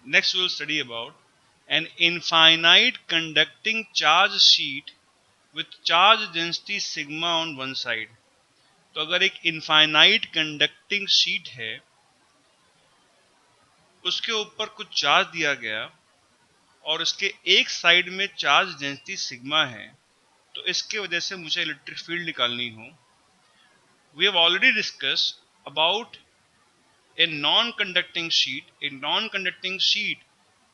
Next we will study about an infinite conducting charge sheet with charge density sigma on one side. तो अगर एक infinite conducting sheet है, उसके ऊपर कुछ चार्ज दिया गया और उसके एक साइड में चार्ज डेंसिटी सिग्मा है, तो इसके वजह से मुझे इलेक्ट्रिक फील्ड निकालनी हो. We have already discuss about a non conducting sheet. एक नॉन कंडक्टिंग शीट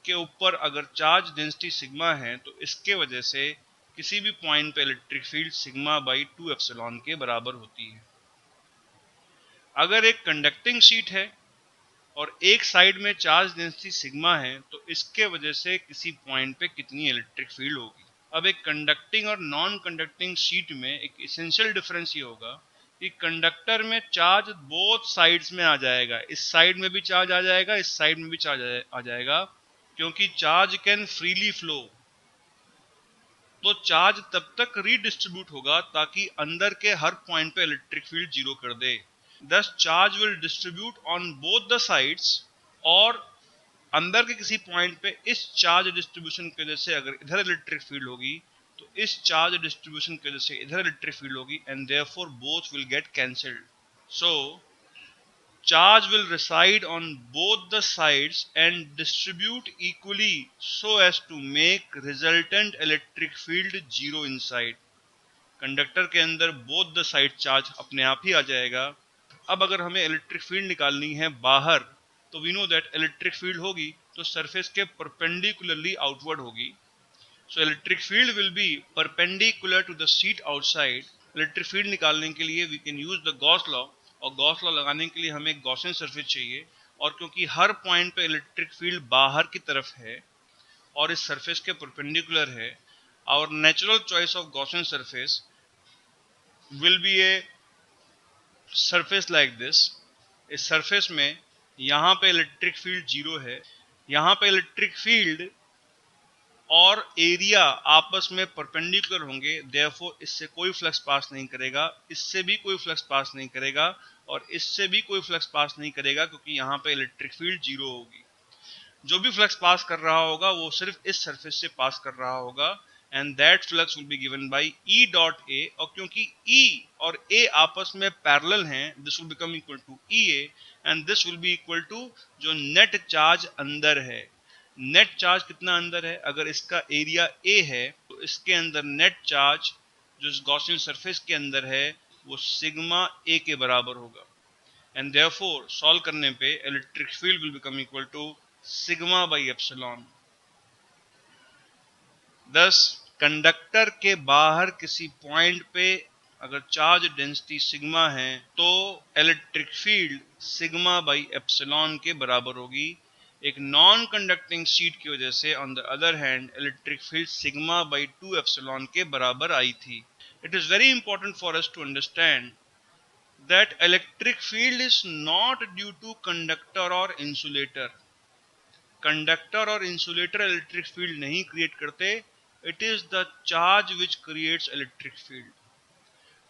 के ऊपर अगर चार्ज डेंसिटी सिग्मा है, तो इसके वजह से किसी भी पॉइंट पे electric field sigma by 2 epsilon के बराबर होती है. अगर एक कंडक्टिंग शीट है और एक साइड में चार्ज डेंसिटी सिग्मा है, तो इसके वजह से किसी पॉइंट पे कितनी इलेक्ट्रिक फील्ड होगी. अब एक कंडक्टिंग और नॉन कंडक्टिंग शीट में एक एसेंशियल डिफरेंस ये होगा कि कंडक्टर में चार्ज बोथ साइड्स में आ जाएगा. इस साइड में भी चार्ज आ जाएगा, इस साइड में भी चार्ज आ जाएगा, क्योंकि चार्ज कैन फ्रीली फ्लो. तो चार्ज तब तक रीडिस्ट्रीब्यूट होगा ताकि अंदर के हर पॉइंट पे इलेक्ट्रिक फील्ड जीरो कर दे. दस charge will distribute on both the sides, और अंदर के किसी पॉइंट पे इस चार्ज डिस्ट्रीब्यूशन की वजह से अगर इधर इलेक्ट्रिक फील्ड होगी, तो इस चार्ज डिस्ट्रीब्यूशन की वजह से इधर इलेक्ट्रिक फील्ड होगी, and therefore both will get cancelled. So charge will reside on both the sides and distribute equally so as to make resultant electric field zero inside. Conductor के अंदर both the side charge अपने आप ही आ जाएगा. अब अगर हमें electric field निकालनी है बाहर, तो we know that electric field होगी तो सरफेस के परपेंडिकुलरली आउटवर्ड होगी. So electric field will be perpendicular to the sheet outside. Electric field निकालने के लिए we can use the Gauss law, और गॉस लॉ लगाने के लिए हमें गॉसियन सरफेस चाहिए. और क्योंकि हर पॉइंट पे इलेक्ट्रिक फील्ड बाहर की तरफ है और इस सरफेस के परपेंडिकुलर है, our natural choice of Gaussian surface will be a surface like this. इस सरफेस में यहाँ पे इलेक्ट्रिक फील्ड जीरो है, यहाँ पे इलेक्ट्रिक फील्ड और एरिया आपस में परपेंडिकुलर होंगे, देयरफॉर इससे कोई फ्लक्स पास नहीं करेगा, इससे भी कोई फ्लक्स पास नहीं करेगा, और इससे भी कोई फ्लक्स पास नहीं करेगा, क्योंकि यहाँ पे इलेक्ट्रिक फील्ड जीरो होगी. जो भी फ्लक्स पास कर रहा होगा वो सिर्फ इस सरफेस से पास कर रहा होगा, and that flux will be given by E dot A. और क्योंकि E और A आपस में पैरेलल हैं, this will become equal to EA, and this will be equal to जो नेट चार्ज अंदर है. नेट चार्ज कितना अंदर है? अगर इसका एरिया A है, तो इसके अंदर नेट चार्ज जो इस गॉसियन सरफेस के अंदर है वो सिग्मा A के बराबर होगा, एंड देयरफॉर सॉल्व करने पे electric field will become equal to sigma by epsilon. Thus conductor के बाहर किसी पॉइंट पे अगर चार्ज डेंसिटी सिग्मा है, तो electric field sigma by epsilon के बराबर होगी. एक नॉन कंडक्टिंग शीट की वजह से on the other hand electric field sigma by 2 epsilon के बराबर आई थी. It is very important for us to understand that electric field is not due to conductor or insulator. Conductor और insulator electric field नहीं create करते, it is the charge which creates electric field.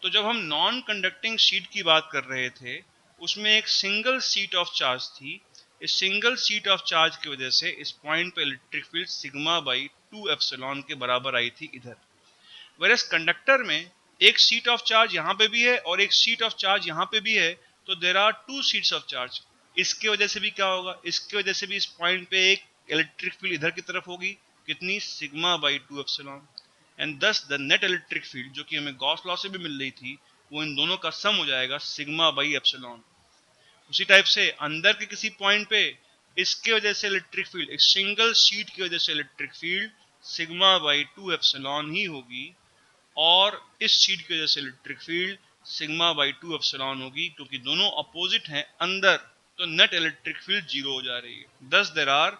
तो जब हम non conducting sheet की बात कर रहे थे, उसमें एक सिंगल शीट ऑफ चार्ज थी. इस सिंगल शीट ऑफ चार्ज की वजह से इस पॉइंट पे electric field sigma by 2 epsilon के बराबर आई थी इधर. वेरएस कंडक्टर में एक शीट ऑफ चार्ज यहाँ पे भी है और एक शीट ऑफ चार्ज यहाँ पे भी है, तो there are two sheets of charge. इसके वजह से भी क्या होगा? इसके वजह से भी इस पॉइंट पे एक इलेक्ट्रिक फील्ड इधर की तरफ होगी, कितनी? Sigma by 2 epsilon. एंड दस द नेट इलेक्ट्रिक फील्ड, जो कि हमें गॉस लॉ से भी मिल रही थी, वो इन दोनों का सम हो जाएगा सिग्मा बाई एप्सिलॉन. उसी टाइप से अंदर के किसी पॉइंट पे इसके वजह से इलेक्ट्रिक फील्ड, एक सिंगल शीट की वजह से electric field sigma by 2 epsilon ही होगी, और इस शीट की वजह से electric field sigma by 2 epsilon होगी, क्योंकि दोनों अपोजिट हैं अंदर, तो नेट इलेक्ट्रिक फील्ड जीरो हो जा रही है. Thus there are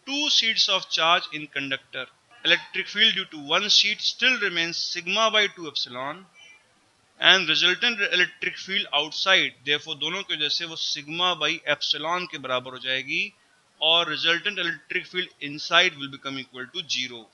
two sheets of charge in conductor. Electric field due to one sheet still remains sigma by 2 epsilon, and resultant electric field outside, therefore दोनों की वजह से वो सिग्मा बाई एप्सिलॉन के बराबर हो जाएगी, और resultant electric field inside will become equal to zero.